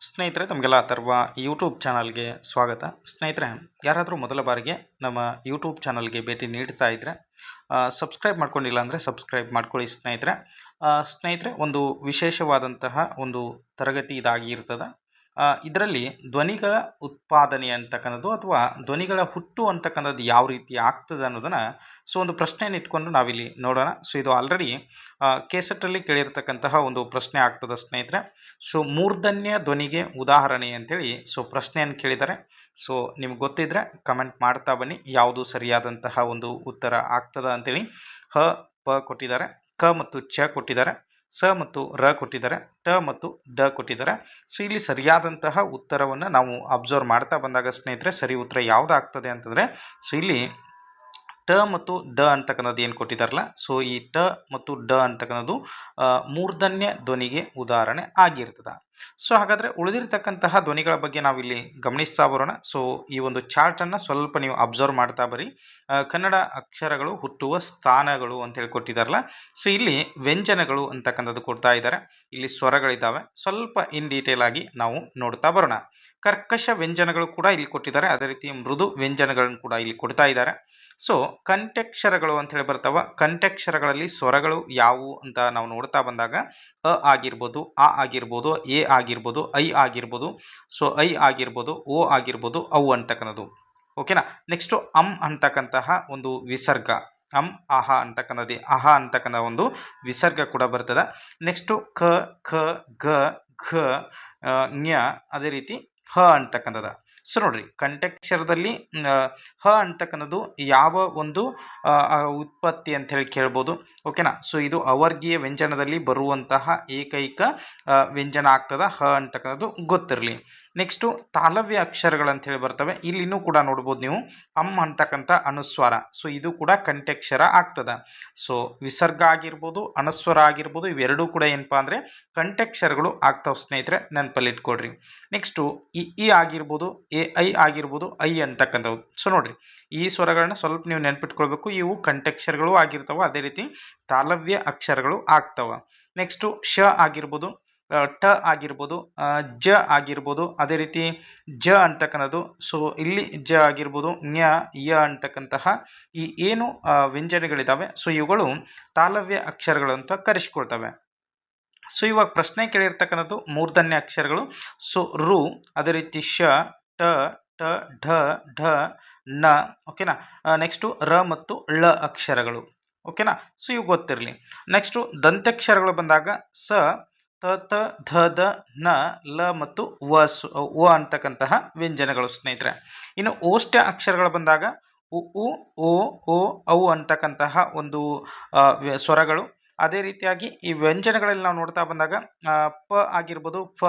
ಸ್ನೇಹಿತರೆ, ತಮಗೆಲ್ಲ ಅಥರ್ವ ಯೂಟ್ಯೂಬ್ ಚಾನಲ್ಗೆ ಸ್ವಾಗತ. ಸ್ನೇಹಿತರೆ, ಯಾರಾದರೂ ಮೊದಲ ಬಾರಿಗೆ ನಮ್ಮ ಯೂಟ್ಯೂಬ್ ಚಾನಲ್ಗೆ ಭೇಟಿ ನೀಡ್ತಾ ಇದ್ದರೆ ಸಬ್ಸ್ಕ್ರೈಬ್ ಮಾಡ್ಕೊಂಡಿಲ್ಲ ಅಂದರೆ ಸಬ್ಸ್ಕ್ರೈಬ್ ಮಾಡ್ಕೊಳ್ಳಿ ಸ್ನೇಹಿತರೆ. ಒಂದು ವಿಶೇಷವಾದಂತಹ ಒಂದು ತರಗತಿ ಇದಾಗಿರ್ತದೆ. ಇದರಲ್ಲಿ ಧ್ವನಿಗಳ ಉತ್ಪಾದನೆ ಅಂತಕ್ಕಂಥದ್ದು ಅಥವಾ ಧ್ವನಿಗಳ ಹುಟ್ಟು ಅಂತಕ್ಕಂಥದ್ದು ಯಾವ ರೀತಿ ಆಗ್ತದೆ ಅನ್ನೋದನ್ನು ಒಂದು ಪ್ರಶ್ನೆಯನ್ನು ಇಟ್ಕೊಂಡು ನಾವಿಲ್ಲಿ ನೋಡೋಣ. ಇದು ಆಲ್ರೆಡಿ ಕೇಸೆಟಲ್ಲಿ ಕೇಳಿರ್ತಕ್ಕಂತಹ ಒಂದು ಪ್ರಶ್ನೆ ಆಗ್ತದೆ ಸ್ನೇಹಿತರೆ. ಮೂರ್ಧನ್ಯ ಧ್ವನಿಗೆ ಉದಾಹರಣೆ ಅಂತೇಳಿ ಪ್ರಶ್ನೆಯನ್ನು ಕೇಳಿದ್ದಾರೆ. ನಿಮ್ಗೆ ಗೊತ್ತಿದ್ರೆ ಕಮೆಂಟ್ ಮಾಡ್ತಾ ಬನ್ನಿ, ಯಾವುದು ಸರಿಯಾದಂತಹ ಒಂದು ಉತ್ತರ ಆಗ್ತದ ಅಂತೇಳಿ. ಹ ಪ ಕೊಟ್ಟಿದ್ದಾರೆ, ಕ ಮತ್ತು ಚ ಕೊಟ್ಟಿದ್ದಾರೆ, ಸ ಮತ್ತು ರ ಕೊಟ್ಟಿದ್ದಾರೆ, ಟ ಮತ್ತು ಡ ಕೊಟ್ಟಿದ್ದಾರೆ. ಇಲ್ಲಿ ಸರಿಯಾದಂತಹ ಉತ್ತರವನ್ನು ನಾವು ಅಬ್ಸರ್ವ್ ಮಾಡ್ತಾ ಬಂದಾಗ ಸ್ನೇಹಿತರೆ, ಸರಿ ಉತ್ತರ ಯಾವುದಾಗ್ತದೆ ಅಂತಂದರೆ ಇಲ್ಲಿ ಟ ಮತ್ತು ಡ ಅಂತಕ್ಕಂಥದ್ದು ಏನು ಕೊಟ್ಟಿದ್ದಾರಲ್ಲ, ಈ ಟ ಮತ್ತು ಡ ಅಂತಕ್ಕಂಥದ್ದು ಮೂರ್ಧನ್ಯ ಧ್ವನಿಗೆ ಉದಾಹರಣೆ ಆಗಿರ್ತದೆ. ಹಾಗಾದರೆ ಉಳಿದಿರ್ತಕ್ಕಂತಹ ಧ್ವನಿಗಳ ಬಗ್ಗೆ ನಾವಿಲ್ಲಿ ಗಮನಿಸ್ತಾ ಬರೋಣ. ಈ ಒಂದು ಚಾರ್ಟನ್ನು ಸ್ವಲ್ಪ ನೀವು ಅಬ್ಸರ್ವ್ ಮಾಡ್ತಾ ಬರಿ. ಕನ್ನಡ ಅಕ್ಷರಗಳು ಹುಟ್ಟುವ ಸ್ಥಾನಗಳು ಅಂತ ಹೇಳಿ ಕೊಟ್ಟಿದ್ದಾರಲ್ಲ, ಇಲ್ಲಿ ವ್ಯಂಜನಗಳು ಅಂತಕ್ಕಂಥದ್ದು ಕೊಡ್ತಾ ಇದ್ದಾರೆ. ಇಲ್ಲಿ ಸ್ವರಗಳಿದ್ದಾವೆ. ಸ್ವಲ್ಪ ಇನ್ ಡೀಟೇಲ್ ಆಗಿ ನಾವು ನೋಡ್ತಾ ಬರೋಣ. ಕರ್ಕಶ ವ್ಯಂಜನಗಳು ಕೂಡ ಇಲ್ಲಿ ಕೊಟ್ಟಿದ್ದಾರೆ. ಅದೇ ರೀತಿ ಮೃದು ವ್ಯಂಜನಗಳನ್ನು ಕೂಡ ಇಲ್ಲಿ ಕೊಡ್ತಾ ಇದ್ದಾರೆ. ಕಂಠ್ಯಕ್ಷರಗಳು ಅಂತ ಹೇಳಿ ಬರ್ತಾವ. ಕಂಠ್ಯಕ್ಷರಗಳಲ್ಲಿ ಸ್ವರಗಳು ಯಾವುವು ಅಂತ ನಾವು ನೋಡ್ತಾ ಬಂದಾಗ ಅ ಆಗಿರ್ಬೋದು, ಆ ಆಗಿರ್ಬೋದು, ಎ ಆಗಿರ್ಬೋದು, ಐ ಆಗಿರ್ಬೋದು, ಐ ಆಗಿರ್ಬೋದು, ಓ ಆಗಿರ್ಬೋದು, ಅವು ಅಂತಕ್ಕಂಥದ್ದು. ಓಕೆನಾ. ನೆಕ್ಸ್ಟ್ ಅಂತಕ್ಕಂತಹ ಒಂದು ವಿಸರ್ಗ, ಅಹ ಅಂತಕ್ಕಂಥದ್ದು, ಅಹ ಅಂತಕ್ಕಂಥ ಒಂದು ವಿಸರ್ಗ ಕೂಡ ಬರ್ತದೆ. ನೆಕ್ಸ್ಟು ಕ, ಖ, ಗ, ಘ, ಞ, ಅದೇ ರೀತಿ ಹ ಅಂತಕ್ಕಂಥದ್ದು. ನೋಡ್ರಿ, ಕಂಠ್ಯಕ್ಷರದಲ್ಲಿ ಹ ಅಂತಕ್ಕಂಥದ್ದು ಯಾವ ಒಂದು ಉತ್ಪತ್ತಿ ಅಂತ ಹೇಳಿ ಕೇಳ್ಬೋದು. ಓಕೆನಾ. ಇದು ಅವರ್ಗೀಯ ವ್ಯಂಜನದಲ್ಲಿ ಬರುವಂತಹ ಏಕೈಕ ವ್ಯಂಜನ ಆಗ್ತದ ಹ ಅಂತಕ್ಕಂಥದ್ದು ಗೊತ್ತಿರಲಿ. ನೆಕ್ಸ್ಟು ತಾಲವ್ಯ ಅಕ್ಷರಗಳಂತ ಹೇಳಿ ಬರ್ತವೆ. ಇಲ್ಲಿನೂ ಕೂಡ ನೋಡ್ಬೋದು ನೀವು ಅಂತಕ್ಕಂಥ ಅನುಸ್ವಾರ. ಇದು ಕೂಡ ಕಂಠ್ಯಕ್ಷರ ಆಗ್ತದ. ವಿಸರ್ಗ ಆಗಿರ್ಬೋದು, ಅನುಸ್ವರ ಆಗಿರ್ಬೋದು, ಇವೆರಡೂ ಕೂಡ ಏನಪ್ಪಾ ಅಂದರೆ ಕಂಠ್ಯಕ್ಷರಗಳು ಆಗ್ತಾವೆ ಸ್ನೇಹಿತರೆ, ನೆನಪಲ್ಲಿ ಇಟ್ಕೊಡ್ರಿ. ನೆಕ್ಸ್ಟು ಇ ಆಗಿರ್ಬೋದು, ಐ ಆಗಿರ್ಬೋದು, ಐ ಅಂತಕ್ಕಂಥವು. ನೋಡ್ರಿ, ಈ ಸ್ವರಗಳನ್ನ ಸ್ವಲ್ಪ ನೀವು ನೆನ್ಪಿಟ್ಕೊಳ್ಬೇಕು. ಇವು ಕಂಠ್ಯಕ್ಷರಗಳು ಆಗಿರ್ತಾವ, ಅದೇ ರೀತಿ ತಾಲವ್ಯ ಅಕ್ಷರಗಳು ಆಗ್ತಾವ. ನೆಕ್ಸ್ಟು ಶ ಆಗಿರ್ಬೋದು, ಟ ಆಗಿರ್ಬೋದು, ಜ ಆಗಿರ್ಬೋದು, ಅದೇ ರೀತಿ ಜ ಅಂತಕ್ಕಂಥದ್ದು. ಇಲ್ಲಿ ಜ ಆಗಿರ್ಬೋದು, ಞ, ಯ ಅಂತಕ್ಕಂತಹ ಈ ಏನು ವ್ಯಂಜನಗಳಿದ್ದಾವೆ, ಇವುಗಳು ತಾಲವ್ಯ ಅಕ್ಷರಗಳು ಅಂತ ಕರೆಸಿಕೊಳ್ತವೆ. ಇವಾಗ ಪ್ರಶ್ನೆ ಕೇಳಿರ್ತಕ್ಕಂಥದ್ದು ಮೂರ್ಧನ್ಯ ಅಕ್ಷರಗಳು. ರು, ಅದೇ ರೀತಿ ಶ, ಟ, ಟ, ಢ, ಢ, ನ. ಓಕೆನಾ. ನೆಕ್ಸ್ಟು ರ ಮತ್ತು ಳ ಅಕ್ಷರಗಳು. ಓಕೆನಾ. ಇವು ಗೊತ್ತಿರಲಿ. ನೆಕ್ಸ್ಟು ದಂತ್ಯಕ್ಷರಗಳು ಬಂದಾಗ ಸ, ತ, ತ, ಧ, ದ, ನ, ಲ ಮತ್ತು ವ ಅಂತಕ್ಕಂತಹ ವ್ಯಂಜನಗಳು ಸ್ನೇಹಿತರೆ. ಇನ್ನು ಓಷ್ಠ್ಯ ಅಕ್ಷರಗಳು ಬಂದಾಗ ಉ, ಓ, ಓ, ಔ ಅಂತಕ್ಕಂತಹ ಒಂದು ಸ್ವರಗಳು. ಅದೇ ರೀತಿಯಾಗಿ ಈ ವ್ಯಂಜನಗಳಲ್ಲಿ ನಾವು ನೋಡ್ತಾ ಬಂದಾಗ ಪ ಆಗಿರ್ಬೋದು, ಫ,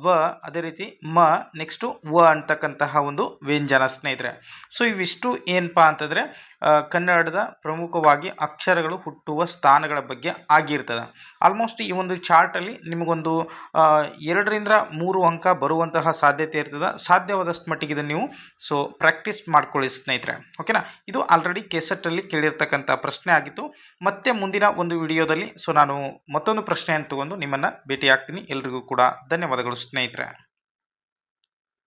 ವ, ಅದೇ ರೀತಿ ಮ, ನೆಕ್ಸ್ಟು ವ ಅಂತಕ್ಕಂತಹ ಒಂದು ವ್ಯಂಜನ ಸ್ನೇಹಿತರೆ. ಇವಿಷ್ಟು ಏನಪ್ಪಾ ಅಂತಂದರೆ ಕನ್ನಡದ ಪ್ರಮುಖವಾಗಿ ಅಕ್ಷರಗಳು ಹುಟ್ಟುವ ಸ್ಥಾನಗಳ ಬಗ್ಗೆ ಆಗಿರ್ತದೆ. ಆಲ್ಮೋಸ್ಟ್ ಈ ಒಂದು ಚಾರ್ಟಲ್ಲಿ ನಿಮಗೊಂದು 2-3 ಅಂಕ ಬರುವಂತಹ ಸಾಧ್ಯತೆ ಇರ್ತದೆ. ಸಾಧ್ಯವಾದಷ್ಟು ಮಟ್ಟಿಗೆ ಇದನ್ನು ನೀವು ಪ್ರಾಕ್ಟೀಸ್ ಮಾಡ್ಕೊಳ್ಳಿ ಸ್ನೇಹಿತರೆ. ಓಕೆನಾ. ಇದು ಆಲ್ರೆಡಿ ಕೇಸೆಟ್ಟಲ್ಲಿ ಕೇಳಿರ್ತಕ್ಕಂಥ ಪ್ರಶ್ನೆ ಆಗಿತ್ತು. ಮತ್ತೆ ಮುಂದಿನ ಒಂದು ವಿಡಿಯೋದಲ್ಲಿ ನಾನು ಮತ್ತೊಂದು ಪ್ರಶ್ನೆಯನ್ನು ತಗೊಂಡು ನಿಮ್ಮನ್ನು ಭೇಟಿ ಆಗ್ತೀನಿ. ಎಲ್ರಿಗೂ ಕೂಡ ಧನ್ಯವಾದಗಳು ಸ್ನೇಹಿತರೆ.